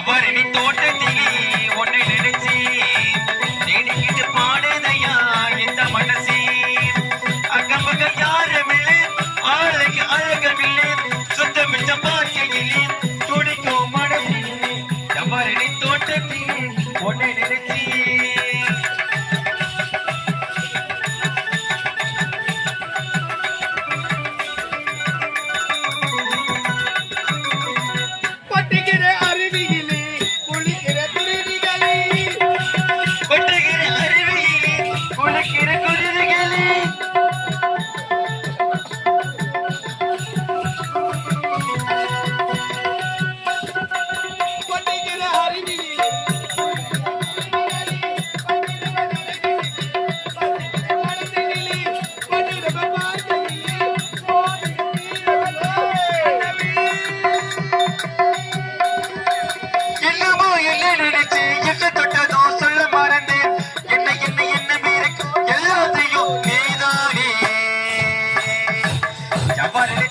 ஜவாரணி தோட்டத்திலே உன்னை நினைச்சி தேடிக்கிட்டு பாடுதையா இந்த மனசே அக்கம் பக்கம் யாருமில்லை ஆளுக்கு அழகமில்லை சொந்த மிச்ச பாக்கையிலே துடிக்கும் மனசிலே ஜவாரணி தோட்டத்திலே உன்னை நினைச்சி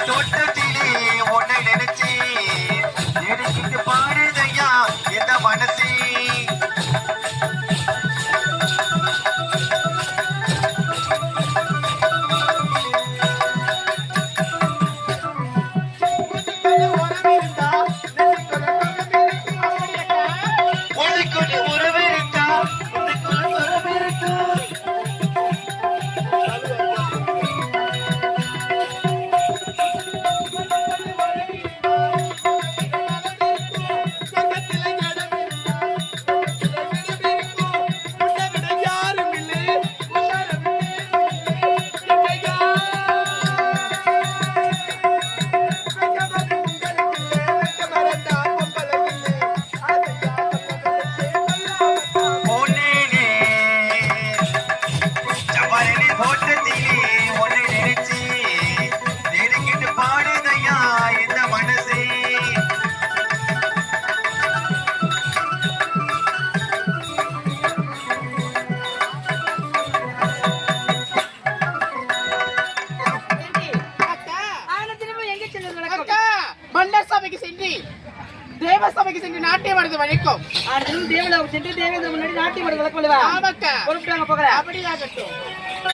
தோட்டத்திலே உன்னை நினைச்சி எடுக்கிட்டு பாடுதையா இந்த மனசே உனக்குள்ள உறவு இருக்கா உனக்குள்ள உறவு இருக்கா தேவசபைக்கு சென்று நாட்டியம் ஆடுறது வழக்கம். தேவலோகம் சென்று தேவேந்திர முன்னாடி நாட்டியம் ஆடுறது வழக்கம். ஆமாக்கா. பொறுப்பாங்க போகிறேன். அப்படியாகட்டும்.